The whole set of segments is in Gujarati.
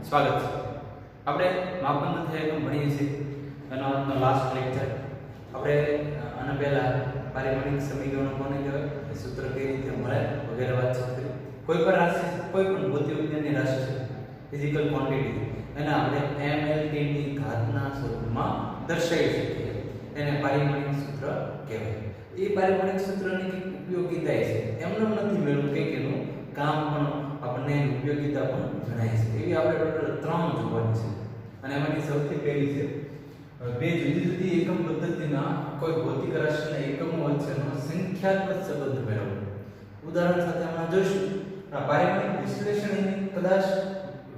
સ્વાગત છે. આપણે માપન તથા એકમ ભણીએ છીએ. એનો આજનો લાસ્ટ લેક્ચર. આપણે આના પહેલા પારિમાણિક સમીકરણો કોને કહેવાય, સૂત્ર કઈ રીતે મળે વગેરે વાતચીત કરી. કોઈ પણ રાશિ, કોઈ પણ ભૌતિક વિજ્ઞાનની રાશિ છે, ફિઝિકલ ક્વોન્ટિટી, એને આપણે mLT ની ઘાતના સ્વરૂપમાં દર્શાવી શકીએ. એને પારિમાણિક સૂત્ર કહેવાય. એ પારિમાણિક સૂત્રની કંઈક ઉપયોગિતા છે. એમને નથી મેળવું કંઈક એનું કામ પણ આપણને ઉપયોગિતા પણ જણાય છે. એવી આપણે ટોટલ 3 જોવાની છે. અને એમાંથી સૌથી પહેલી છે બે જુદી જુદી એકમ પદ્ધતિના કોઈ ભૌતિક રાશિના એકમો વચ્ચેનો સંખ્યાત્મક સંબંધ મેળવવો. ઉદાહરણ સાથે આપણે જોઈશું. આ પારિમાણિક વિશ્લેષણની કદાચ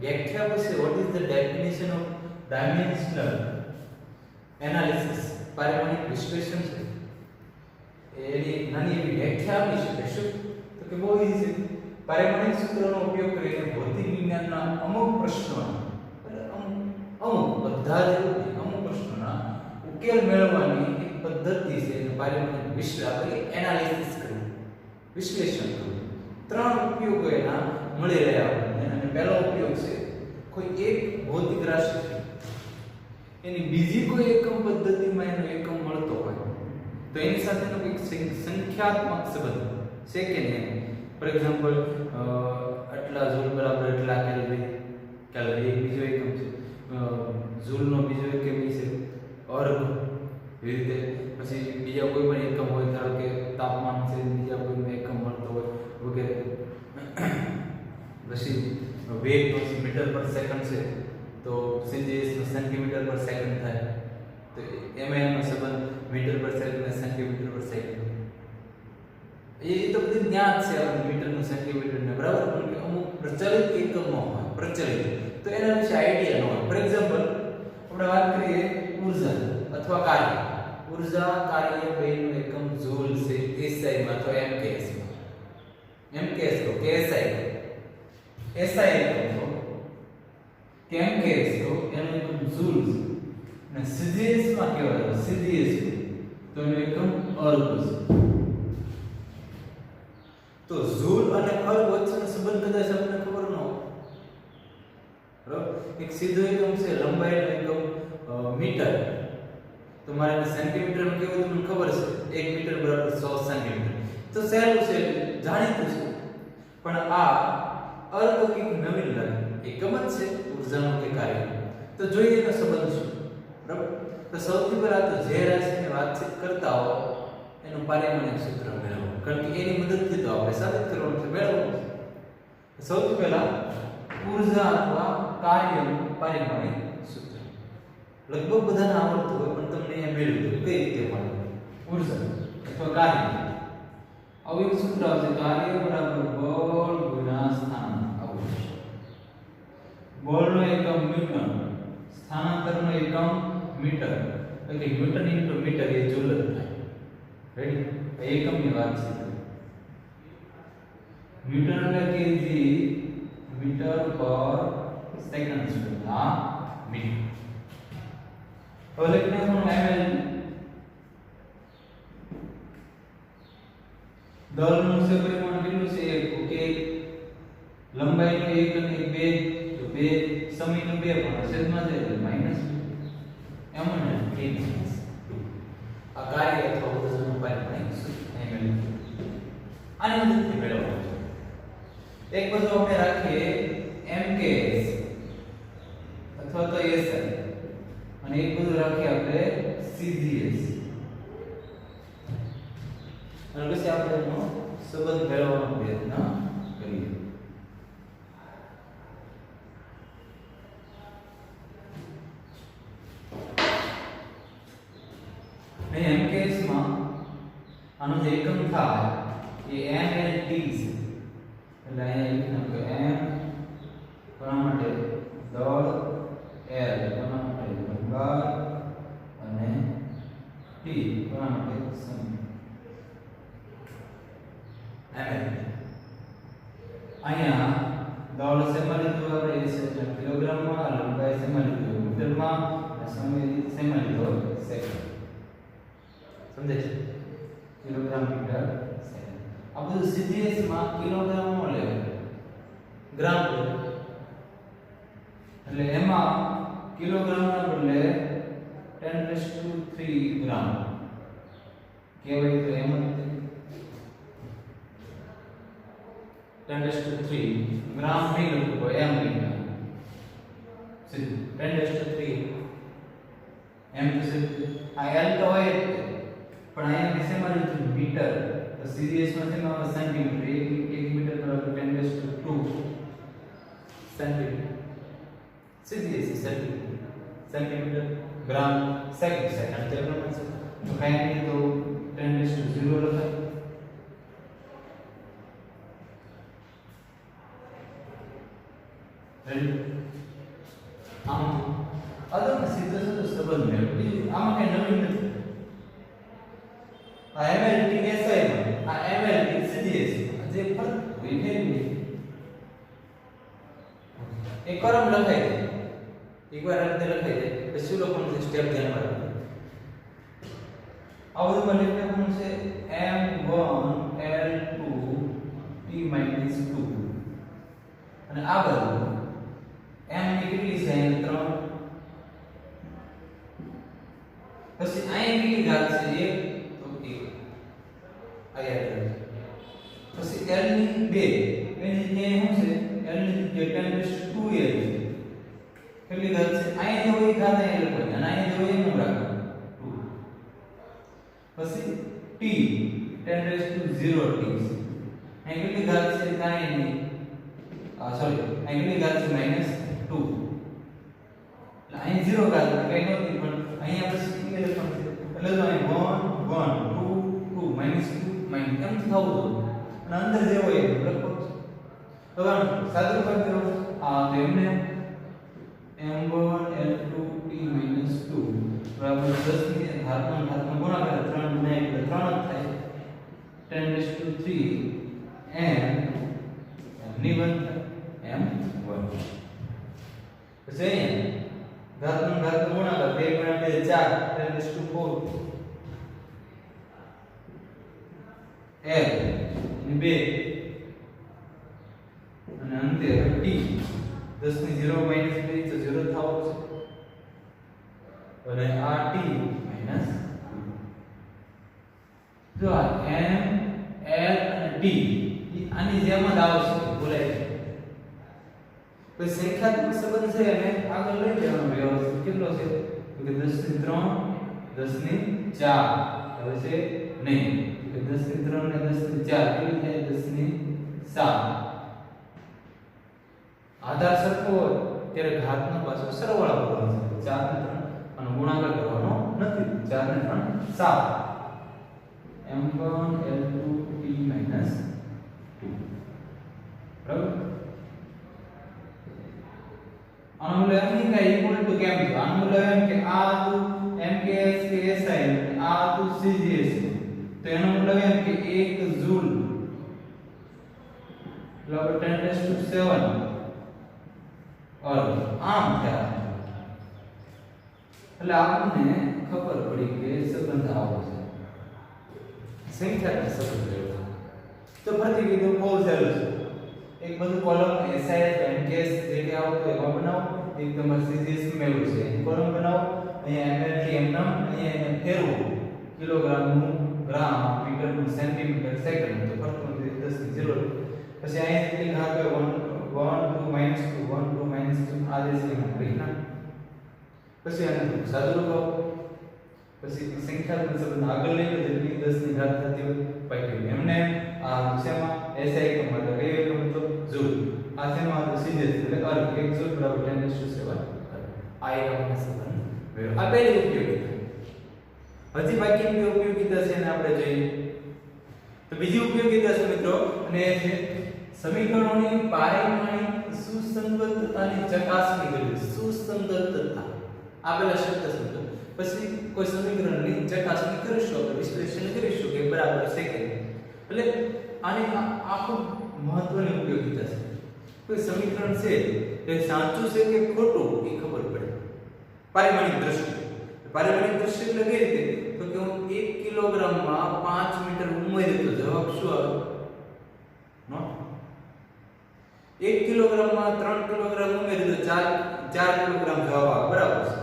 વ્યાખ્યા પછી what is the definition of dimensional analysis. પારિમાણિક વિશ્લેષણ છે એની નાની એવી વ્યાખ્યા આપી શકે. શું તો કે બહુ ઈઝી છે. પારિમાણિક સૂત્રનો ઉપયોગ કરીને ભૌતિક વિજ્ઞાનના અમુક પ્રશ્નોના અમુક બધા જ અમુક પ્રશ્નોના ઉકેલ મેળવવાની એક પદ્ધતિ છે. પારિમાણિક વિશ્લેષણ એનાલિસિસ કરવું, વિશ્લેષણ કરવું. 3 ઉપયોગો એના મળી રહ્યા આપણને. અને પહેલો ઉપયોગ છે કોઈ એક ભૌતિક રાશિ છે એની બીજી કોઈ એકમ પદ્ધતિમાં એનો એકમ મળતો હોય તો એની સાથેનો એક સંખ્યાત્મક સંબંધ છે કે નહીં. ફોર એક્ઝામ્પલ આટલા જૂલ બરાબર એટલા કેલરી. એક બીજો એકમ છે જૂલનો બીજો એકમ છે અર્ગ. એવી રીતે પછી બીજા કોઈ પણ એકમ હોય, ધારો કે તાપમાન છે, બીજા કોઈ એકમ મળતો હોય વગેરે. પછી વેગ મીટર પર સેકન્ડ છે તો સીજીએસ સેન્ટીમીટર પર સેકન્ડ થાય. તો એમાં એનો સંબંધ મીટર પર સેકન્ડ અને સેન્ટીમીટર પર સેકન્ડ. એ તો બધી જ્ઞાત છે આપણે મીટરનું સેન્ટીમીટરને બરાબર. પણ અમુક પ્રચલિત એકમો હોય, પ્રચલિત, તો એના વિશે આઈડિયા ન હોય. ફોર એક્ઝામ્પલ આપણે વાત કરીએ ઉર્જા અથવા કાર્ય. ઉર્જા કાર્ય બેનું એકમ જૂલ છે એસઆઈ માં અથવા એમકેએસ માં. એમકેએસ તો કેએસઆઈ, એસઆઈ તો કે એમકેએસ તો એનું એકમ જૂલ છે. અને સીજીએસ માં કહેવાય સીજીએસ તો એનું એકમ અર્ગ છે. તો જૂલ અને અર્ગ વચ્ચેનો સંબંધ કદાચ આપણને ખબર ન હોય. બરાબર. એક સીધો એકમ છે લંબાઈનો એકમ મીટર. તો મારે સેન્ટીમીટરમાં કેવું તમને ખબર છે 1 મીટર બરાબર 100 સેન્ટીમીટર. તો સહેલું છે, જાણીતું છે. પણ આ અર્ગ કંઈક નવીન લાગે. એકમ જ છે ઉર્જાનો કે કાર્ય. તો જોઈએ એનો સંબંધ શું. બરાબર. તો સૌથી પહેલા તો જે રાશિની વાતચીત કરતા હો એનું પારિમાણિક સૂત્ર મેળવો. કારણ કે એની મદદથી તો આપણે સાબિત કરવાનું છે, મેળવવું છે. સૌથી પહેલા ઉર્જા અથવા કાર્યનું પારિમાણિક સૂત્ર લગભગ બધાને આવડતું હોય, પણ તમને અહીંયા મેળવી દો કઈ રીતે મળે. ઉર્જા અથવા કાર્ય આવું એક સૂત્ર આવશે, કાર્ય બરાબર બળ ગુણ્યા સ્થાન. આવું છે. બળનો એકમ ન્યૂટન, સ્થાનાંતરનો એકમ મીટર. એટલે ન્યૂટન ઇન્ટુ મીટર એ જૂલ જ થાય. રેડી? એકમની વાત છે. ન્યૂટન એટલે કેજી મીટર પર સેકન્ડ સ્ક્વેર. આ મીટર. હવે લખી નાખવાનું ml. દળનું છે પરિમાણ કેટલું છે? 1. ઓકે. લંબાઈનું 1 અને 2 તો 2. સમયનું 2 પણ છેદમાં છે એટલે માઈનસ. એમ ને -2. આ કાર્ય અથવા ઉર્જાનું પારિમાણિક સૂત્ર ml. આની મદદથી મેળવવાનું છે. એક બાજુ આપણે રાખીએ mks અથવા તો SI અને એક બાજુ રાખીએ આપણે CGS. અને પછી આપણે એનો સંબંધ મેળવવાનો પ્રયત્ન કરીએ. અહીં mks માં આનો જે એકમ થાય એ mLT છે. એટલે અહીંયા લખી નાખો m કોના માટે દળ, l કોના માટે લંબાઈ અને t કોના માટે સમય. અહીંયા દળ શેમાં લીધું આપણે છે કિલોગ્રામમાં, લંબાઈ શેમાં લીધું મીટરમાં, અને સમય શેમાં લીધો સેકન્ડ. સમજાય છે? Kilogram metre second. આ બધું સીજીએસ માં કિલોગ્રામમાં લેવું, ગ્રામ લેવું. એટલે એમાં કિલોગ્રામના બદલે 10⁻³ ગ્રામ કહેવાય તો એમ જ 10⁻³ ગ્રામ નહીં લખવું હોય એમ લઈને સીધું 10⁻³ એમ તો સીધું આ L તો હોય જ તે. પણ અહીંયા વિશેમાં લીધું મીટર તો સીરીયસ માં શેમાં સેન્ટીમીટર 1 મીટર બરાબર 10⁻² સેન્ટીમીટર સીરીયસ સેન્ટીમીટર ગ્રામ સેકન્ડ જે પ્રમાણે છે તો કાંઈ નહીં તો 10⁻0 લખાય. આમ અદમ સીધો સંબંધ મેળવ્યો. આમાં કઈ નવીન નથી. આ ml થી SI માં આ ml થી CDS જે ફરક હોય ને એક કરમ લખાય છે. એકવાર આ રીતે લખાય છે પછી શું લખવાનું છે સ્ટેપ ધ્યાનમાં રાખો. આ બધું લખવાનું છે m1l2 t-2 અને આ બધું m ની કેટલી છે 3 પછી અહીં કેટલી ઘાત છે 1 તો 1 આ યાદ રાખજો. પછી l ની 2 એની જગ્યાએ શું છે l ની જગ્યાએ 10⁻²l છે. કેટલી ઘાત છે અહીં જે હોય ઘાત અહીં લખવાની અને અહીં જે હોય એમ રાખવાનું 2. પછી t 10⁻0t છે. અહીં કેટલી ઘાત છે કાંઈ નહીં સોરી અહીં કેટલી ઘાત છે -2 એટલે અહીં 0 ઘાત કઈ નહોતી પણ અહીંયા પછી કેટલી લખવાનું છે એટલે જો અહીં 1 1 2 2 -2 એમ થવું જોઈએ અને અંદર જે હોય એ લખો. તો સાદું કરી દો આ તો એમને m1l2t-2 બરાબર 10 ની ઘાતમાં ગુણાકાર 3 ને એટલે 3 જ થાય 10⁻³ m ની બનતા m1 પછી અહીંયા ઘાતમાં ગુણાકાર 2 × 2 4 10⁻4 l ની 2 અને અંતે t 10 ની 0 - 2 તો 0 થાવ છે અને આ t - 2 જો આ m l અને t આની જેમ જ આવશે બોલાય છે. પછી સંખ્યાત્મક સંબંધ છે અને આગળ લઈ જવાનો વ્યવસ્થિત કેટલો છે તો કે 10 ની 3 10 ની 4 હવે છે નહીં કે 10 ની 3 ને 10 ની 4 કેટલી થાય 10 ની 7. આધાર સરખો હોય ત્યારે ઘાતનો પાછો સરવાળો કરવાનો છે 4 ને 3 અને ગુણાકાર કરવાનો નથી 4 ને 3 7 m1l2t-2 બરાબર. આનો મતલબ એમ નહીં કે ઇક્વલ ટુ કેમ છે આનો મતલબ એમ કે આ તો mks કે si આ તો cgs તો એનો મતલબ એમ કે 1 જૂલ બરાબર 10⁻7 और आम થયા એટલે આપણને ખબર પડી કે સંબંધ આવો છે સંખ્યાત્મક સંબંધ રહ્યો તો ફરીથી કીધું બહુ સહેલું છે. એક બધું કોલમ SI MKS જે કે આવતો એમાં બનાવો એક તમારે CGS મેળવું છે કોલમ બનાવો અહીંયા ml થી m નામ અહીંયા ફેરવો કિલોગ્રામનું ગ્રામ મીટરનું સેન્ટીમીટર સેકન્ડ તો ફરક 10 ની 0 પછી અહીંયા કેટલી ઘાત હોય 1 2 -2 આ જે છે એમાં લખના પછી આને સાદું લખો પછી સંખ્યાત્મક સંબંધ આગળ લઈ લો જેટલી 10 ની ઘાત થતી હોય પાઈ એમને આ વિષયમાં SI એકમ એટલે કઈ એકમ તો જૂલ આ શેમાં તો સીધેજ એટલે અર્ગ 1 જૂલ બરાબર 10⁻7 આ એકમનો સંબંધ મેળવો. આ પહેલી ઉપયોગિતા. હજી બાકીની ઉપયોગિતા છે ને આપણે જોઈએ તો બીજી ઉપયોગિતા છે મિત્રો અને એ છે સમીકરણોની પારિમાણિક સુસંગતતાની ચકાસણી કરવી. સુસંગતતા આ પેલા શબ્દ સમજો પછી કોઈ સમીકરણની ચકાસણી કરીશું આપણે વિશ્લેષણ કરીશું કે બરાબર છે કે એટલે આની આ ખૂબ મહત્વની ઉપયોગિતા છે. કોઈ સમીકરણ છે તે સાચું છે કે ખોટું એ ખબર પડે પારિમાણિક દ્રષ્ટિએ. પારિમાણિક દ્રષ્ટિ એટલે કઈ રીતે તો કે હું 1 કિલોગ્રામમાં 5 મીટર ઉમેર્યું તો જવાબ શું આવે નો 1 કિલોગ્રામમાં 3 કિલોગ્રામ ઉમેર્યું તો 4 4 કિલોગ્રામ જવાબ આવે બરાબર છે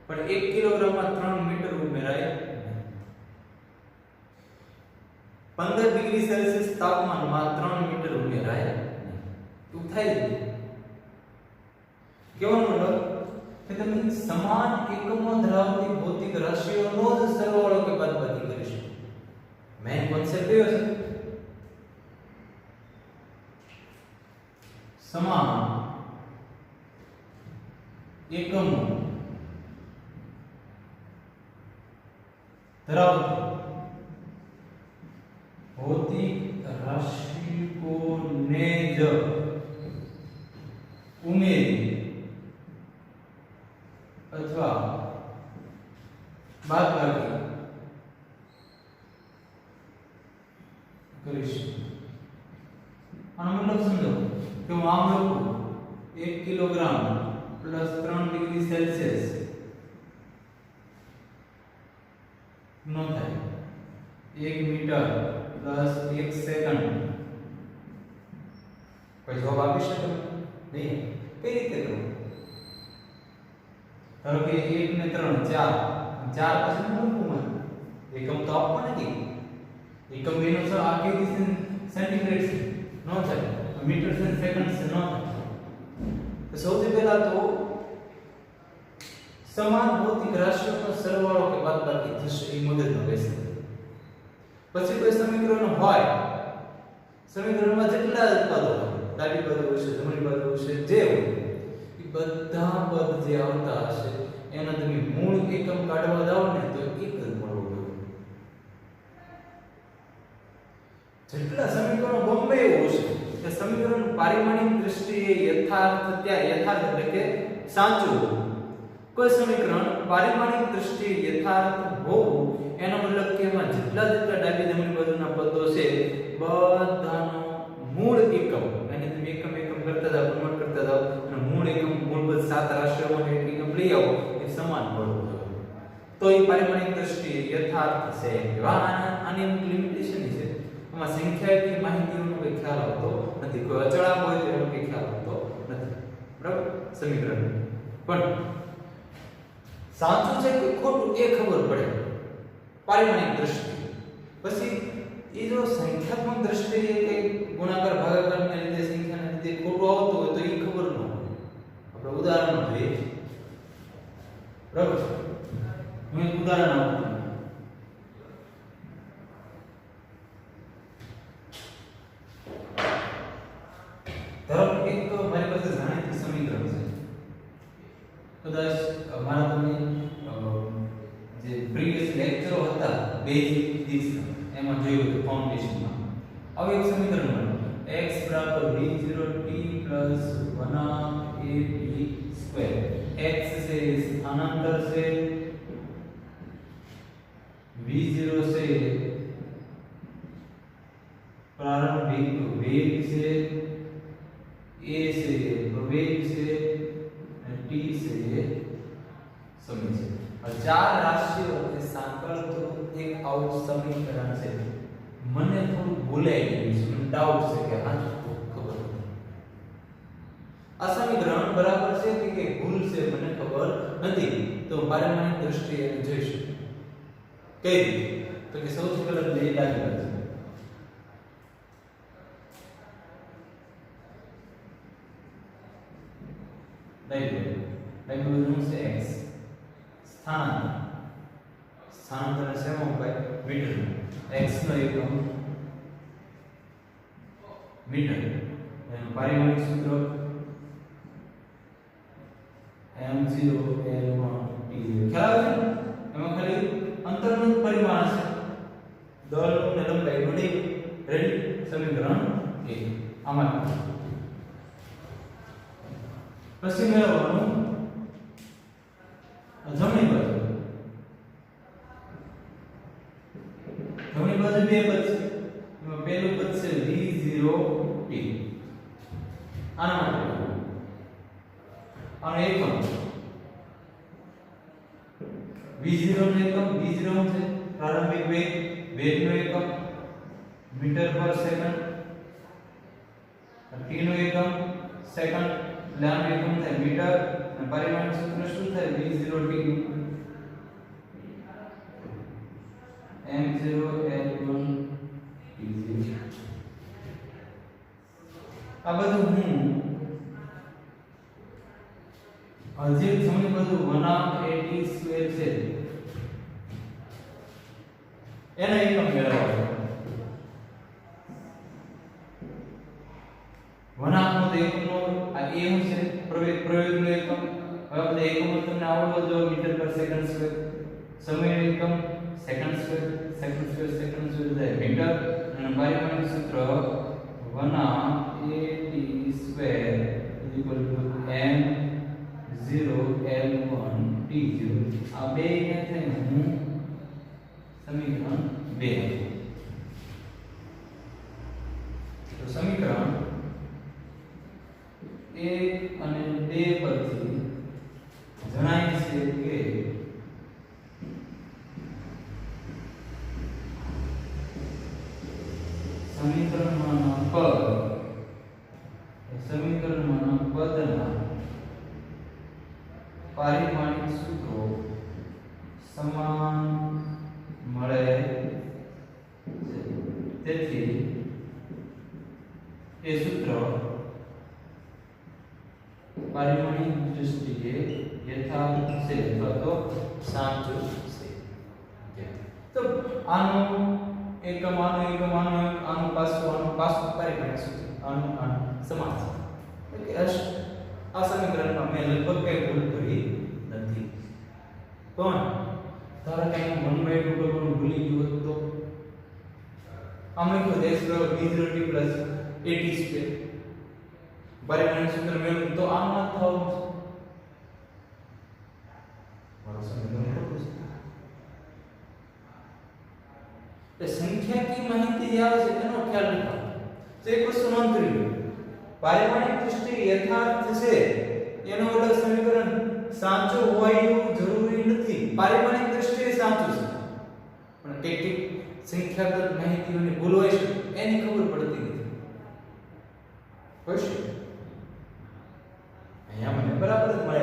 પણ 1 કિલોગ્રામમાં 3 મીટર ઉમેરાય 15 ડિગ્રી સેલ્સિયસ તાપમાનમાં 3 મીટર ઉમેરાય એવું થાય છે કેવો મતલબ કે તમે સમાન એકમો ધરાવતી ભૌતિક રાશિઓનો જ સરવાળો કે બાદબાકી કરીશું મેઈન કોન્સેપ્ટ કયો છે સમાન એકમો ધરાવતી ભૌતિક રાશિઓને જ ઉમેરી અથવા બાદબાકી કરીશું આનો મતલબ સમજો કે હું આમ લખું 1 કિલોગ્રામ પ્લસ 3 ડિગ્રી સેલ્સિયસ નો થાય 1 મીટર પ્લસ 1 સેકન્ડ કોઈ જવાબ આપી શકે નહીં કઈ રીતે કરું ધારો કે 1 ને 3 4 પછી મૂકું એકમ તો આપવા નથી એકમ એનો છે આખી દિશા સેન્ટીગ્રેડ છે નો થાય મીટર છે સેકન્ડ છે નો થાય તો સૌથી પહેલા તો સમાન ભૌતિક રાશિઓનો સરવાળો કે બાદબાકી થશે એ મગજમાં બેસે પછી કોઈ સમીકરણ હોય સમીકરણમાં જેટલા પદો હોય ડાબી બાજુ હશે જમણી બાજુ હશે જે હોય એ બધા પદ જે આવતા હશે એના તમે મૂળ એકમ કાઢવા જાવ ને તો એક જ મળવું જેટલા સમીકરણો ગમે એવું હશે કે સમીકરણ પારિમાણિક દૃષ્ટિએ યથાર્થ એટલે કે સાચું કોઈ સમીકરણ પારિમાણિક દૃષ્ટિએ યથાર્થ હોવું એનો મતલબ કે એમાં જેટલા ડાબી જમણી બાજુના પદો છે બધાનો મૂળ એકમ અને તમે એકમ કરતા જાવ પ્રમાણ કરતા જાવ અને મૂળ એકમ મૂળભૂત 7 રાશિઓમાં એક એકમ લઈ આવો એ સમાન મળવું જોઈએ તો એ પારિમાણિક દૃષ્ટિએ યથાર્થ છે આની લિમિટેશન છે આમાં સંખ્યાની માહિતીઓનો કોઈ ખ્યાલ આવતો નથી કોઈ અચળાંક હોય તો એનો કોઈ ખ્યાલ આવતો નથી બરાબર સમીકરણ પણ સાચું છે કે ખોટું એ ખબર પડે પારિમાણિક દૃષ્ટિએ પછી એ જો સંખ્યાત્મક દૃષ્ટિએ કઈ ગુણાકાર ભાગાકારને લીધે સંખ્યાને લીધે ખોટું આવતું હોય તો એ ખબર ન હોય આપણે ઉદાહરણ જોઈએ બરાબર હું એક ઉદાહરણ આપું ધારો કે એક તો મારી પાસે જાણીતું સમીકરણ છે કદાચ મારા તમે જે પ્રીવિયસ લેક્ચરો હતા બેઝિક ફિઝિક્સ એમાં જોયું હતું ફાઉન્ડેશનમાં હવે એક સમીકરણ મળ્યું x v0t 1a b² x से स्थानांतर से v0 से प्रारंभिक वेग से a से प्रवेग से t से समय से और 4 राशियों के सांकल तो एक आउट समीकरण से મને થોડું ભૂલાઈ ગયું છે મને ડાઉટ છે કે આ ખબર નથી આ સમીકરણ બરાબર છે કે ભૂલ છે મને ખબર નથી તો પારિમાણિક દૃષ્ટિએ જોઈ શકું કઈ રીતે તો કે સૌથી પહેલા બે ડાબી બાજુ ડાબી બાજુ છે x સ્થાનાંતર શેમાં મુકાય મીટર x નો એકમ મીટર એનું પારિમાણિક સૂત્ર m0l1t0 ખ્યાલ આવે એમાં ખાલી અંતરનું પરિમાણ છે દળનું ને લંબાઈનું નહીં રેડી સમીકરણ 1 આમાં પછી મેળવવાનું જમણી બાજુ બે પદ છે એમાં પહેલું પદ છે v0t આના માટે આનો એકમ v0 નો એકમ v0 છે પ્રારંભિક વેગનો એકમ મીટર પર સેકન્ડ t નો એકમ સેકન્ડ એટલે આનું એકમ થાય મીટર અને પરિમાણિક સૂત્ર શું થાય v0t m0 l1 t0 આ બધું હું હજી સમજ બધું 1/80 સ્ક્વેર છે એનો એકમ મેળવવાનો વનાંકનો તો એકમનો આ એ શું છે પ્રયોગનો એકમ હવે આપણે એકમો તમને આવડવો જો મીટર પર સેકન્ડ સ્ક્વેર સમયનો એકમ સેકન્ડ સ્ક્વેર થાય મીટર અને પરિમાણિક સૂત્ર 1/80 સ્ક્વેર m0 l1 t0 આ બે ને થઈને હું સમીકરણ 2 તો સમીકરણ 1 અને 2 પરથી જણાય છે કે સમીકરણમાંના પદના પારિમાણિક સૂત્રો સમાન મળે છે તેથી એ સૂત્ર પારિમાણિક દૃષ્ટિએ યથાર્થ છે અથવા તો સાચું છે તો આનું એકમ આનું પાછું પારિમાણિક સૂત્ર આનું સમાન છે એટલે આ સમીકરણમાં મેં લગભગ કઈ ભૂલ કરી નથી પણ તારા કઈ 1/2 કરવાનું ભૂલી ગયો તો આમાં લખ્યો s v0t + 80 સ્ક્વેર પરિમાણિક સૂત્ર મેળવ્યું તો આમાં થાવ મારો સમીકરણ ખોટું છે સંખ્યાકીય માહિતી આવે છે એનો ખ્યાલ રાખો તો એક વસ્તુ નોંધ કરી લો પારિમાણિક દૃષ્ટિએ યથાર્થ છે એનો એટલે સમીકરણ સાચું હોય એવું જરૂરી નથી પારિમાણિક દૃષ્ટિએ સાચું છે પણ કેટલીક સંખ્યાગત માહિતીઓની ભૂલ હોય છે એની ખબર પડતી નથી હોય છે અહીંયા મને બરાબર જ મળે 1/2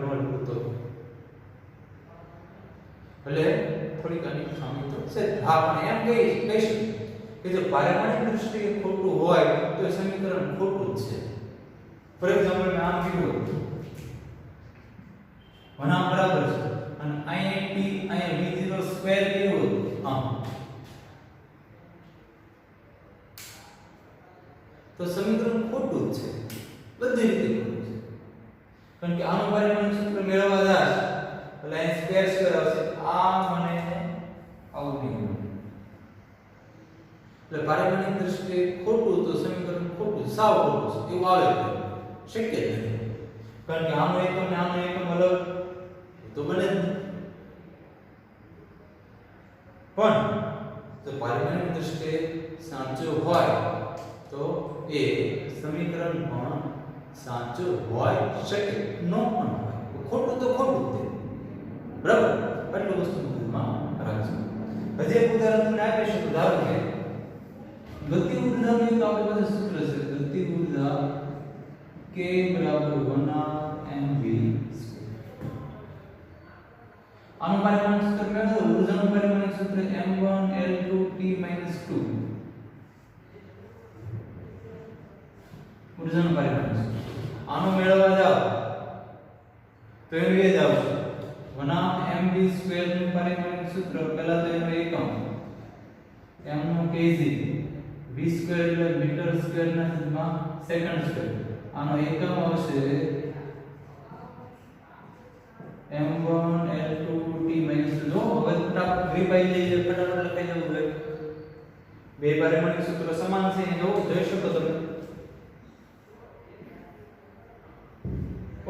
નોટ પૂરતો એટલે થોડીક આની ખામી તો છે હા પણ એમ કહીશું કે જો પારિમાણિક દૃષ્ટિએ ખોટું હોય તો એ સમીકરણ ખોટું જ છે ફોર એક્ઝામ્પલ મેં આમ કીધું વનામ બરાબર છે અને અહીંયા v0 સ્ક્વેર કીધું આમ તો સમીકરણ ખોટું જ છે બધી રીતે ખોટું છે કારણ કે આનું પારિમાણિક સૂત્ર મેળવવા જાય એટલે અહીં સ્ક્વેર આવશે આ મને આવું નહીં એટલે પારિમાણિક દૃષ્ટિએ ખોટું તો સમીકરણ ખોટું સાવ ખોટું છે એવું આવે શક્ય જ નથી કારણ કે આનો એકમ ને આનો એકમ અલગ તો બને જ નહીં પણ તો પારિમાણિક દૃષ્ટિએ સાચો હોય તો એ સમીકરણ પણ સાચું હોય શકે ન પણ હોય ખોટું તો ખોટું છે બરાબર એટલું વસ્તુ મનમાં રાખજો હજી એક ઉદાહરણ તમને આપી શકું ધારો કે ગતિ ઊર્જાનું એક આપણી પાસે સૂત્ર છે ગતિ ઊર્જા k = 1/mv². આનું પારિમાણિક સૂત્ર મેળવો ઊર્જાનું પારિમાણિક સૂત્ર m1l2t-2 ઊર્જાનું પારિમાણિક સૂત્ર આનો મેળવવા જાવ તો એનું એ જ આવશે 1/mv² નું પારિમાણિક સૂત્ર પહેલા તો એનો એકમ m નો kg v² એટલે મીટર સ્ક્વેર ના છેદમાં સેકન્ડ સ્ક્વેર આનો એકમ આવશે m1l2t-2 જો હવે ફટાફટ વિભાઈ લઈએ ફટાફટ લખાઈ જવું જોઈએ બે પારિમાણિક સૂત્ર સમાન છે જો જોઈ શકો તમે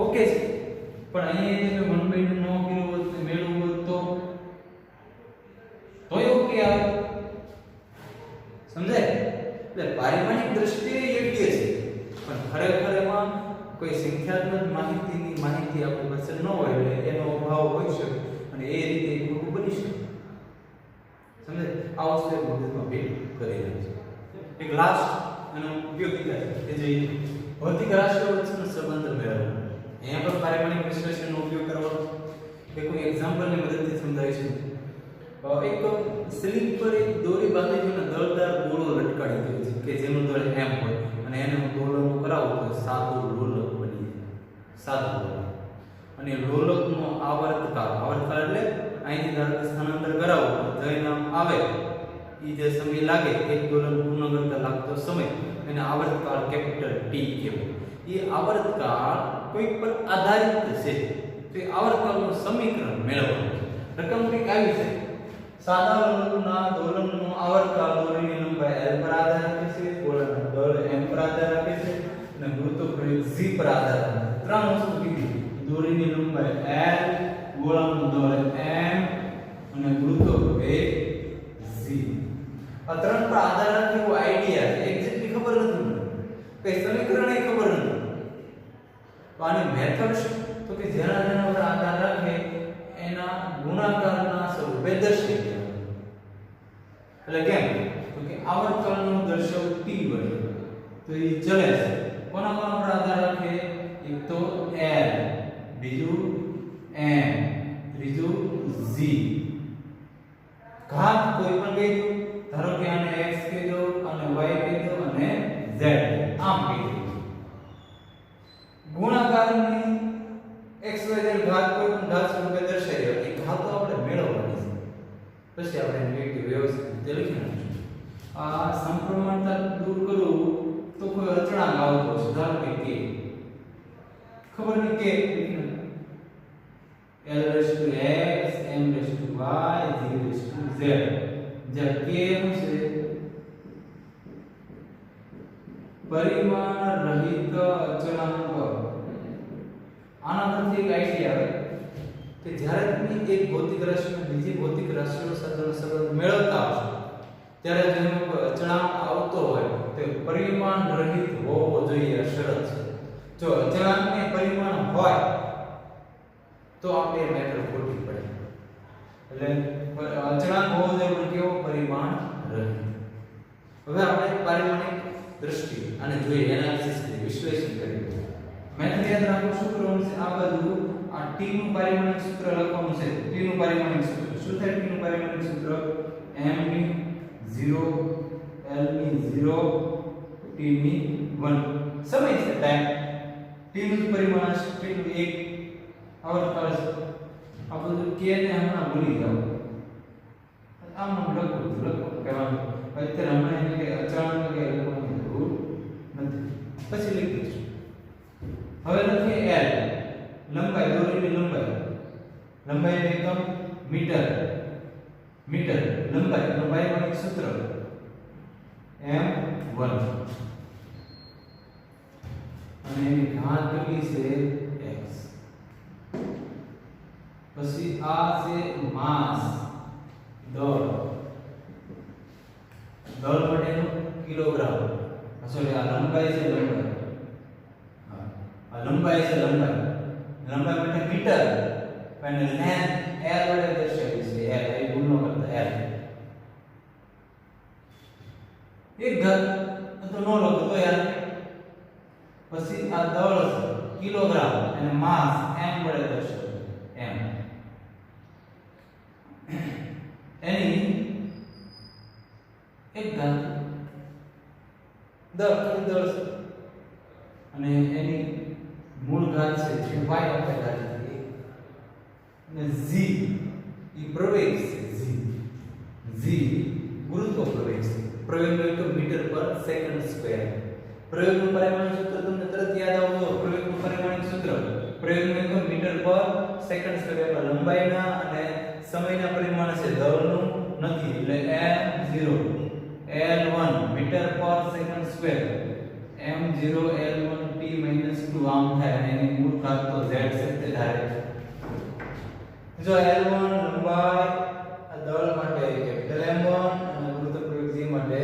ઓકે છે પણ અહીંયા જે 1/2 નો કર્યો હોત મેળવવું હોત તો ઓકે આવે સમજાય એટલે પારિમાણિક દૃષ્ટિએ યોગ્ય છે પણ ખરેખર એમાં કોઈ સંખ્યાત્મક માહિતી આપણી પાસે ન હોય એટલે એનો અભાવ હોઈ શકે અને એ રીતે ખોટું બની શકે સમજાય આ વસ્તુ એક મગજમાં ભેટ કરી રહી છે એક લાસ્ટ એનો ઉપયોગિતા છે કે જે ભૌતિક રાશિઓ વચ્ચેનો સંબંધ મેળવવો. અહીંયા પણ પારિમાણિક વિશ્લેષણનો ઉપયોગ કરવાનો. કે કોઈ એક્ઝામ્પલની મદદથી સમજાવીશું. એક સ્લીપ પર એક દોરી બાંધીને દળદાર ગોળો લટકાડી દે છે કે જેનું દળ m હોય અને એને હું દોલન કરાવું તો સાદું લોલક બની જાય. સાદું લોલક. અને લોલકનો આવર્તકાળ એટલે અહીંથી ધારો કે સ્થાનાંતર કરાવો તો જે નામ આવે એ જે સમય લાગે એક દોલન પૂર્ણ કરતા લાગતો સમય એને આવર્તકાળ કેપિટલ T કહેવાય. એ આવર્તકાળ કોઈક પર આધારિત છે. તો એ આવર્તકાળનું સમીકરણ મેળવવાનું છે. રકમ કંઈક આવી છે. સાદા લોલકના દોલનનો આવર્તકાળ દોરીની લંબાઈ L પર આધાર રાખે છે, ગોળાનું દળ M પર આધાર રાખે છે અને ગુરુત્વપ્રવેગ G પર આધાર રાખે છે. ત્રણ વસ્તુ કીધી. દોરીની લંબાઈ L, ગોળાનું દળ M અને ગુરુત્વપ્રવેગ G. આ ત્રણ પર આધાર રાખે એવો આઈડિયા છે. એક્ઝેક્ટલી ખબર નથી મને. કઈ સમીકરણ એ ખબર નથી. તો આની મેથડ શું? તો કે જેના પર આધાર રાખે એના ગુણાકારના સ્વરૂપે દર્શાવી. એટલે કેમ? તો કે આવર્તકાળનું દર્શાવ T બને. તો એ ચલે છે. કોના પર આધાર રાખે? એક તો L, બીજું M, ત્રીજું G. ઘાત કોઈ પણ કહી દો. ધારો કે આને x કહી દો, આને y કહી દો અને z. આમ કહી દો. ગુણાકારની x y z ઘાત કોઈ પણ ઘાત સ્વરૂપે દર્શાવી દો. એ ઘાત તો આપણે મેળવવાની છે. પછી આપણે એને વ્યવસ્થિત રીતે લખી નાખીશું. આ સમપ્રમાણતા દૂર કરું તો કોઈ અચળાંક આવતો હશે. ધારો કે k. ખબર નહીં કે L raised to x, M raised to y, G raised to z. જ્યાં k શું છે? પરિમાણ રહિત અચળાંક. આના પરથી એક આઈડિયા આવે કે જ્યારે તમે એક ભૌતિક રાશિને બીજી ભૌતિક રાશિઓ સાથેનો સંબંધ મેળવતા હશો ત્યારે જેનો કોઈ અચળાંક આવતો હોય તે પરિમાણ રહિત હોવો જોઈએ. શરત છે. જો અચળાંકને પરિમાણ હોય તો આપણે મેથડ ખોટી પડે. એટલે અચળાંક હોવો જોઈએ પણ કેવો? પરિમાણ રહિત. હવે આપણે પારિમાણિક દ્રષ્ટિએ આને જોઈએ, એનાલિસિસ કરી, વિશ્લેષણ કરીએ. મેથડ યાદ રાખો. શું કરવાનું છે? આ બાજુ આ T નું પારિમાણિક સૂત્ર લખવાનું છે. T નું પારિમાણિક સૂત્ર શું થાય? T નું પારિમાણિક સૂત્ર m ની 0, l ની 0, t ની 1. સમય છે ટાઈમ. t નું પરિમાણ છે t નું 1 આવર્તકાળ છે. આ બધું k ને હમણાં ભૂલી જાવ. આમ લખો કહેવાનું. અત્યારે હમણાં એને કે અચળાંક કે લખવાની જરૂર નથી. પછી લખી દઈશું. હવે લખીએ L. લંબાઈ, દોરીની લંબાઈ. લંબાઈનું એકમ મીટર. લંબાઈ પારિમાણિક સૂત્ર m1. અને એની ઘાત કેટલી છે? x. પછી આ છે માસ, દળ માટેનું કિલોગ્રામ. સોરી, આ લંબાઈ છે. લંબાઈ માટે મીટર અને લેન્થ L વડે દર્શાવી છે. L એ ગુણો કરતા L. એક ઘાત તો નો લખો તો યાર. પછી આ દળ છે કિલોગ્રામ અને માસ m વડે દર્શાવે m. એની એક ઘાત દળ છે અને એની મૂળ ઘાત છે જે y આપણે ધારી અને g એ પ્રવેગ છે. g ગુરુત્વ પ્રવેગ છે. પ્રવેગનો એકમ મીટર પર સેકન્ડ સ્ક્વેર. પ્રવેગનું પરિમાણિક સૂત્ર તમને તરત યાદ આવશે. પ્રવેગનું પરિમાણિક સૂત્ર પ્રવેગનું એકમ મીટર પર સેકન્ડ સ્ક્વેર. એટલે લંબાઈના અને સમયના પરિમાણ છે, દળનું નથી. એટલે m0 l1 મીટર પર second square. m0 l1 t - 2 આમ થાય અને એની મૂળ ઘાત તો z છે તે ધારે. જો l1 લંબાઈ દળ માટે કેપિટલ M1 અને ગુરુત્વપ્રવેગ g માટે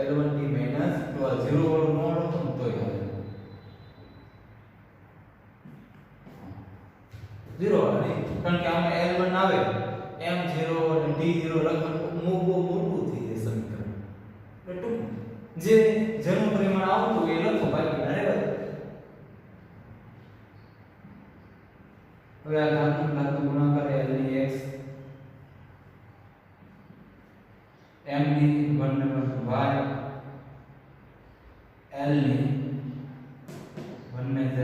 l1 t - 2. આ 0 વાળું નો લખો તો યાર 0 વાળું કારણ કે આમાં l1 આવે m0 અને t0 લખવાનું મોટું થઈ જાય સમીકરણ. એટલે જે જેનું પરિમાણ આવતું એ લખો બાકી ના રહેવા. હવે આ ઘાતનો ગુણાકાર l ની x m ની 1 ને 1 y l ની 1 ને z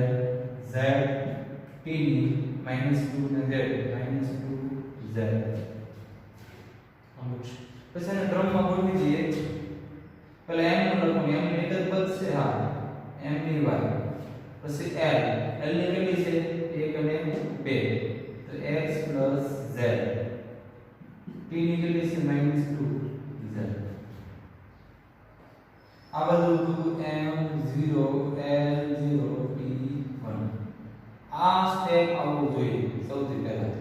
z t ની -2 ને z -2z પછી એને ક્રમમાં ગોઠવી દઈએ પહેલા m નું લખો m ની એક જ પદ છે હા m ની y પછી l ની કેટલી છે 1 અને 2 તો x z t ની કેટલી છે -2z આ બધું m0 l0 t1 આ સ્ટેપ આવવું જોઈએ સૌથી પહેલા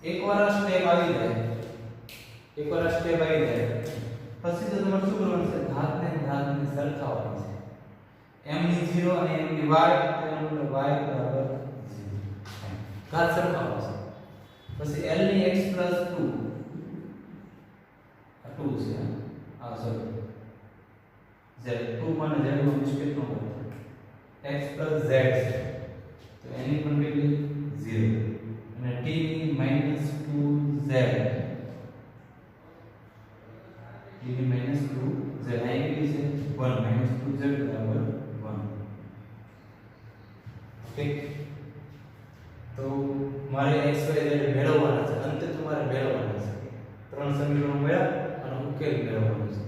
એકવાર આ સ્ટેપ આવી જાય પછી તો તમારે શું કરવાનું છે ઘાતને સરખાવવાની છે m ની 0 અને m ની y તેનો મતલબ y બરાબર 0 ઘાત સરખાવવાનો છે પછી l ની x 2 આ 2 છે આ સોરી z 2 માં z નો નિષ્કર્ષ નો x z છે તો એની પણ વેલ્યુ 0 અને t ની -2z t ની -2z અહીં કેટલી છે 1 -2z બરાબર 1 ઠીક તો મારે x y z મેળવવાના છે અંતે તમારે મેળવવાના છે ત્રણ સમીકરણો મળ્યા અને ઉકેલ મેળવવાનો છે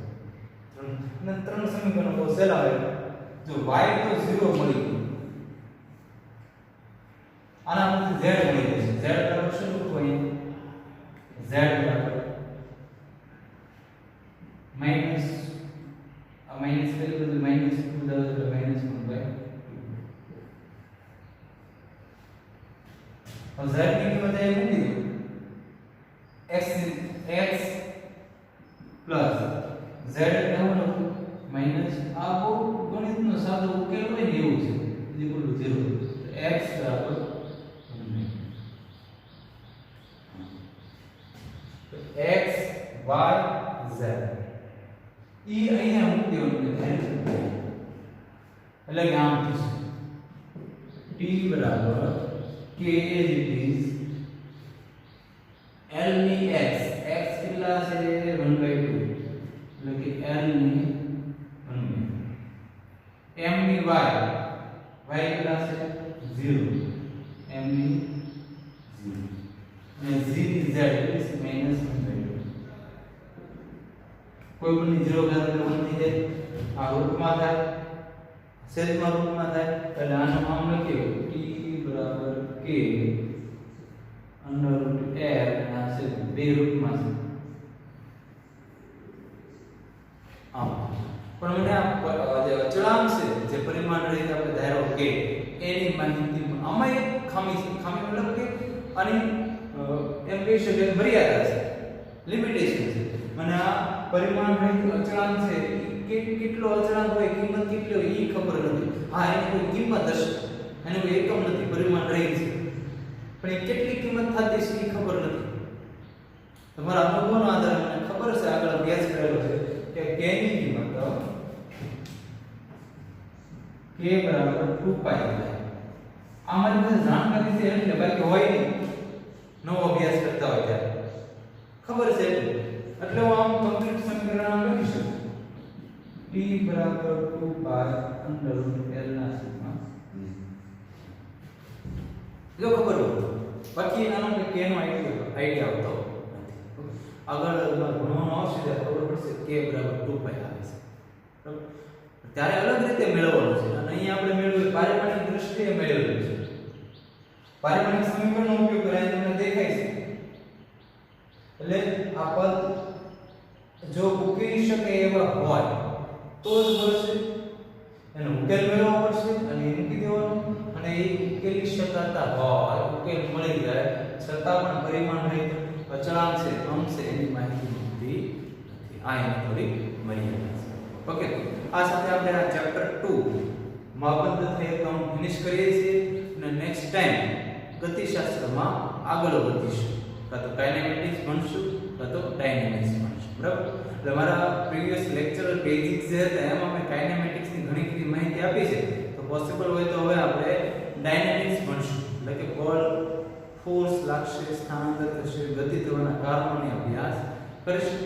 ત્રણ સમીકરણો બહુ સહેલા હોય જો y તો 0 મળી ગયું આના પરથી z મળી જશે z બરાબર શું લખવું z બરાબર માઈનસ આ માઈનસ કરી બધું માઈનસ 2 દસ એટલે -1/2 હવે z ની કિંમત અહીં મૂકી દો x પ્લસ z એટલે હું લખું માઈનસ આ બહુ ગણિતનો સાદો ઉકેલ હોય ને એવું છે ઇક્વલ ટુ 0 x બરાબર x y z ઈ અહીંયા મૂકી દેવાનું એટલે કે આમ થશે t બરાબર k as it is l ની x કેટલા છે 1/2 એટલે કે l ની 1/2 m ની y કેટલા છે 0 m ની 0 અને z ની z એટલે -1/2 કોઈ પણ 0 ઘાત એટલે 1 થઈ જાય આ રૂપમાં થાય છેદમાં રૂપમાં થાય એટલે આનું નામ લખીએ t બરાબર k √l ના છે બે રૂપમાં છે આમ પણ મને આ જે અચળાંક છે જે પરિમાણ રહિત આપણે ધારો કે એની માહિતી આમાં એક ખામી મતલબ કે આની એમ કહી શકે મર્યાદા છે લિમિટેશન છે મને આ પરિમાણ રહિત અચળાંક છે કેટલો અચળાંક હોય કિંમત કેટલી હોય એ ખબર નથી હા એની કોઈ કિંમત હશે એનો કોઈ એકમ નથી પરિમાણ રહિત છે પણ એ કેટલી કિંમત થતી છે એ ખબર નથી તમારા અનુભવના આધારે મને ખબર છે આગળ અભ્યાસ કરેલો છે કે k ની કિંમત k બરાબર 2π આમાં જે જાણકારી છે એટલે બાકી હોય નહીં નવો અભ્યાસ કરતા હોય ત્યારે ખબર છે એટલે હું આમ કમ્પ્લીટ સમીકરણ આમ લખી શકું t બરાબર 2π √l ના છેદમાં જો ખબર હોય બાકી આનો કે નો આઈડિયા આવતો આગળ ભણવાનું આવશે ત્યારે ખબર પડશે k બરાબર 2π આવે છે બરાબર ત્યારે અલગ રીતે મેળવવાનું છે અને અહીં આપણે મેળવ્યું પારિમાણિક દ્રષ્ટિએ મેળવેલું છે પારિમાણિક સમીકરણનો ઉપયોગ કરીને તમને દેખાય છે એટલે આ પદ જો ઉકેલી શકે એવા હોય તો જ મળશે એનો ઉકેલ મેળવવો પડશે અને એ મૂકી દેવાનું અને એ ઉકેલી શકાતા હોય ઉકેલ મળી જાય છતાં પણ પરિમાણ રહિત અચળાંક છે અંક છે એની માહિતી મળતી નથી આ એની થોડી મર્યાદા છે ઓકે આ સાથે આપણે આ ચેપ્ટર 2 માપન તથા એકમ ફિનિશ કરીએ છીએ અને નેક્સ્ટ ટાઈમ ગતિશાસ્ત્રમાં આગળ વધીશું કાં તો કાઇનેમેટિક્સ ભણશું અથવા તો ડાયનેમિક્સ ભણીશું, બરાબર. એટલે મારા પ્રીવિયસ લેક્ચર બેઝિક્સ જે હતા એમાં મેં કાઇનેમેટિક્સની ઘણી બધી માહિતી આપી છે. તો પોસિબલ હોય તો હવે આપણે ડાયનેમિક્સ ભણીશું, એટલે કે બળ, ફોર્સ લાગશે, સ્થાનાંતર થશે, ગતિ થવાના કારણોનો અભ્યાસ કરીશું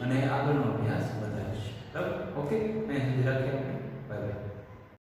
અને આગળનો અભ્યાસ વધારીશું, બરાબર. ઓકે, અહીં સુધી રાખીએ આપણે. Bye bye.